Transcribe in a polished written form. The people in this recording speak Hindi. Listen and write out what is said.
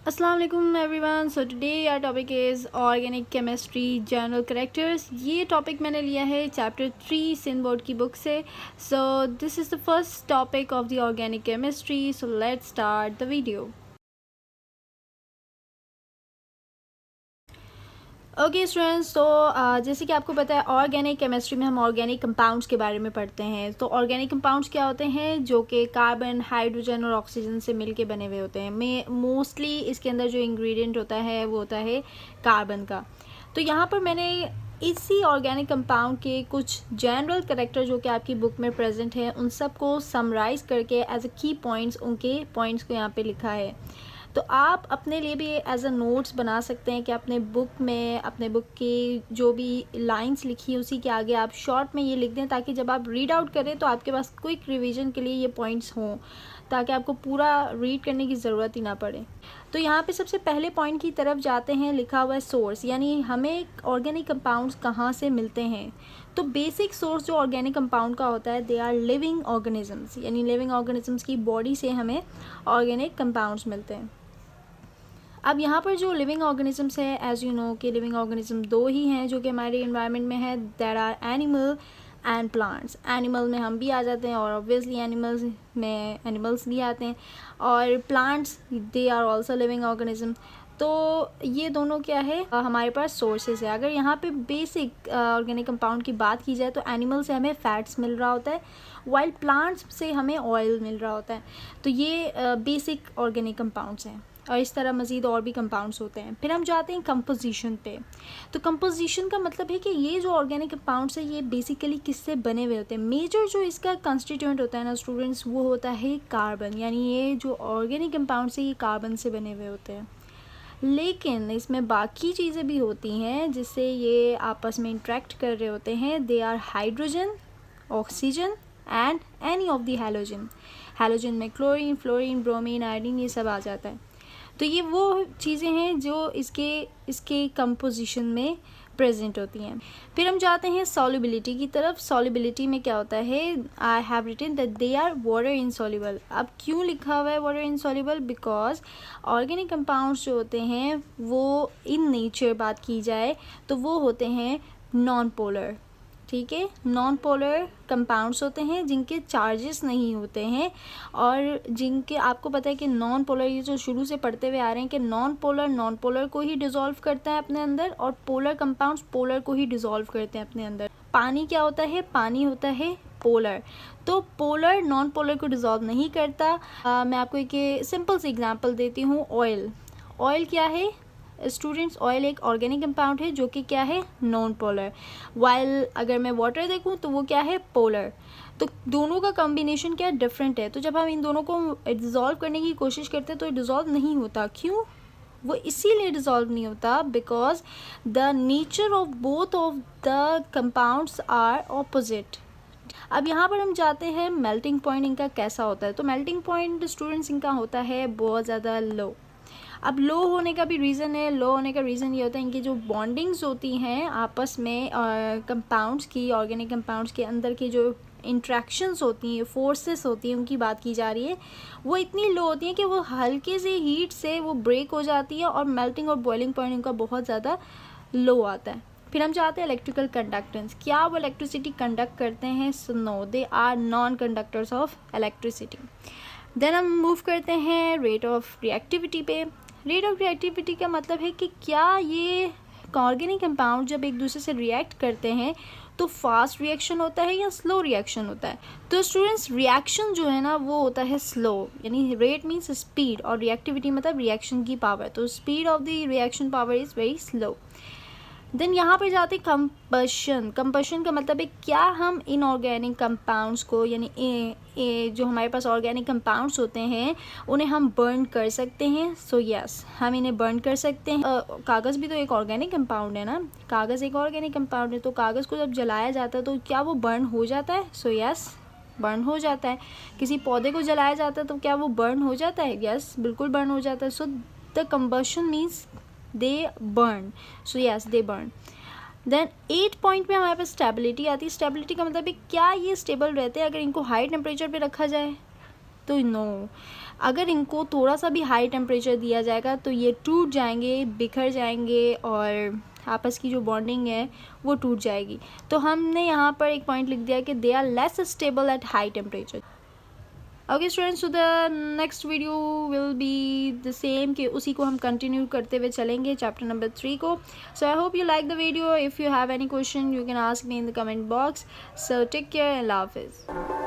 अस्सलाम वालेकुम everyone. So today our topic is organic chemistry general characters. ये टॉपिक मैंने लिया है चैप्टर 3 सिंध बोर्ड की बुक से। So this is the first topic of the organic chemistry. So let's start the video. Okay students, तो जैसे कि आपको पता है ऑर्गेनिक केमिस्ट्री में हम ऑर्गेनिक कंपाउंड्स के बारे में पढ़ते हैं। तो ऑर्गेनिक कंपाउंड्स क्या होते हैं? जो कि कार्बन, हाइड्रोजन और ऑक्सीजन से मिलके बने हुए होते हैं। में मोस्टली इसके अंदर जो इंग्रेडिएंट होता है वो होता है कार्बन का। तो यहाँ पर मैंने इसी ऑर्गेनिक कंपाउंड के कुछ जनरल कैरेक्टर जो कि आपकी बुक में प्रेजेंट है उन सबको समराइज करके एज अ की पॉइंट्स उनके पॉइंट्स को यहाँ पे लिखा है। तो आप अपने लिए भी एज अ नोट्स बना सकते हैं कि अपने बुक में, अपने बुक की जो भी लाइंस लिखी है उसी के आगे आप शॉर्ट में ये लिख दें, ताकि जब आप रीड आउट करें तो आपके पास क्विक रिवीजन के लिए ये पॉइंट्स हों, ताकि आपको पूरा रीड करने की ज़रूरत ही ना पड़े। तो यहाँ पे सबसे पहले पॉइंट की तरफ जाते हैं। लिखा हुआ है सोर्स, यानी हमें ऑर्गेनिक कंपाउंड्स कहाँ से मिलते हैं। तो बेसिक सोर्स जो ऑर्गेनिक कंपाउंड का होता है, दे आर लिविंग ऑर्गेनिजम्स, यानी लिविंग ऑर्गेनिजम्स की बॉडी से हमें ऑर्गेनिक कंपाउंड्स मिलते हैं। अब यहाँ पर जो लिविंग ऑर्गेनिजम्स है, एज यू नो कि लिविंग ऑर्गेनिज्म दो ही हैं जो कि हमारे इन्वायरमेंट में है। There are animal and plants. Animal में हम भी आ जाते हैं और ऑब्वियसली एनिमल्स में एनिमल्स भी आते हैं, और plants they are also living organism. तो ये दोनों क्या है, हमारे पास सोर्सेज है। अगर यहाँ पे बेसिक ऑर्गेनिक कंपाउंड की बात की जाए तो एनिमल से हमें फैट्स मिल रहा होता है, वाइल प्लांट्स से हमें ऑयल मिल रहा होता है। तो ये बेसिक ऑर्गेनिक कंपाउंड्स हैं, और इस तरह मज़ीद और भी कंपाउंड्स होते हैं। फिर हम जाते हैं कंपोजिशन पे। तो कंपोजिशन का मतलब है कि ये जो ऑर्गेनिक कंपाउंड्स है ये बेसिकली किससे बने हुए होते हैं। मेजर जो इसका कंस्टिट्यूएंट होता है ना स्टूडेंट्स, वो होता है कार्बन। यानी ये जो ऑर्गेनिक कंपाउंड्स है ये कार्बन से बने हुए होते हैं। लेकिन इसमें बाकी चीज़ें भी होती हैं जिससे ये आपस में इंट्रैक्ट कर रहे होते हैं। They are hydrogen, oxygen and any of the halogen. Halogen में क्लोरीन, फ्लोरीन, ब्रोमीन, आयोडीन, ये सब आ जाता है। तो ये वो चीज़ें हैं जो इसके कंपोजिशन में प्रेजेंट होती हैं। फिर हम जाते हैं सॉल्युबिलिटी की तरफ। सॉल्युबिलिटी में क्या होता है, I have written that they are water insoluble. अब क्यों लिखा हुआ है water insoluble? Because organic compounds जो होते हैं वो इन नेचर बात की जाए तो वो होते हैं नॉन पोलर। ठीक है, नॉन पोलर कंपाउंड्स होते हैं जिनके चार्जेस नहीं होते हैं, और जिनके आपको पता है कि नॉन पोलर, ये जो शुरू से पढ़ते हुए आ रहे हैं कि नॉन पोलर को ही डिसॉल्व करता है अपने अंदर, और पोलर कंपाउंड्स पोलर को ही डिसॉल्व करते हैं अपने अंदर। पानी क्या होता है? पानी होता है पोलर। तो पोलर नॉन पोलर को डिसॉल्व नहीं करता। मैं आपको एक सिंपल सी एग्जांपल देती हूँ। ऑयल, ऑयल क्या है स्टूडेंट्स? ऑयल एक ऑर्गेनिक कंपाउंड है जो कि क्या है, नॉन पोलर। वाइल अगर मैं वाटर देखूं तो वो क्या है, पोलर। तो दोनों का कॉम्बिनेशन क्या डिफरेंट है। तो जब हम इन दोनों को डिसॉल्व करने की कोशिश करते हैं तो डिसॉल्व नहीं होता। क्यों? वो इसीलिए डिसॉल्व नहीं होता because the nature of both of the compounds are opposite. अब यहाँ पर हम जाते हैं मेल्टिंग पॉइंट इनका कैसा होता है। तो मेल्टिंग पॉइंट स्टूडेंट्स इनका होता है बहुत ज़्यादा लो। अब लो होने का भी रीज़न है। लो होने का रीज़न ये होता है इनकी जो बॉन्डिंग्स होती हैं आपस में, कंपाउंड्स की, ऑर्गेनिक कंपाउंड्स के अंदर की जो इंट्रैक्शंस होती हैं, फोर्सेस होती हैं, उनकी बात की जा रही है, वो इतनी लो होती हैं कि वो हल्के से हीट से वो ब्रेक हो जाती है, और मेल्टिंग और बॉइलिंग पॉइंट उनका बहुत ज़्यादा लो आता है। फिर हम जाते हैं इलेक्ट्रिकल कंडक्टेंस। क्या वो इलेक्ट्रिसिटी कंडक्ट करते हैं? No, they are non conductors of electricity. Then हम मूव करते हैं रेट ऑफ रिएक्टिविटी पे। रेट ऑफ रिएक्टिविटी का मतलब है कि क्या ये ऑर्गेनिक कंपाउंड जब एक दूसरे से रिएक्ट करते हैं तो फास्ट रिएक्शन होता है या स्लो रिएक्शन होता है। तो स्टूडेंट्स रिएक्शन जो है ना वो होता है स्लो, यानी रेट मीन्स स्पीड और रिएक्टिविटी मतलब रिएक्शन की पावर। तो speed of the reaction power is very slow. Then यहाँ पर जाते कंबशन। कंबशन का मतलब है क्या हम इनऑर्गेनिक कंपाउंड्स को, यानी जो हमारे पास ऑर्गेनिक कंपाउंड्स होते हैं उन्हें हम बर्न कर सकते हैं। सो यस, हम इन्हें बर्न कर सकते हैं। कागज़ भी तो एक ऑर्गेनिक कंपाउंड है ना, कागज़ एक ऑर्गेनिक कंपाउंड है। तो कागज़ को जब जलाया जाता है तो क्या वो बर्न हो जाता है? सो यस, बर्न हो जाता है। किसी पौधे को जलाया जाता है तो क्या वो बर्न हो जाता है? यस, बिल्कुल बर्न हो जाता है। So the combustion means they burn. So yes, they burn. Then 8 point में हमारे पास स्टेबिलिटी आती है। स्टेबिलिटी का मतलब है क्या ये स्टेबल रहते हैं अगर इनको हाई टेम्परेचर पे रखा जाए? तो नो। अगर इनको थोड़ा सा भी हाई टेम्परेचर दिया जाएगा तो ये टूट जाएंगे, बिखर जाएंगे और आपस की जो बॉन्डिंग है वो टूट जाएगी। तो हमने यहाँ पर एक पॉइंट लिख दिया कि they are less stable at high temperature. Okay students, so the next video will be the same, कि उसी को हम कंटिन्यू करते हुए चलेंगे चैप्टर नंबर 3 को। So I hope you like the video. If you have any question you can ask me in the comment box. So take care and अल्लाह हाफिज़।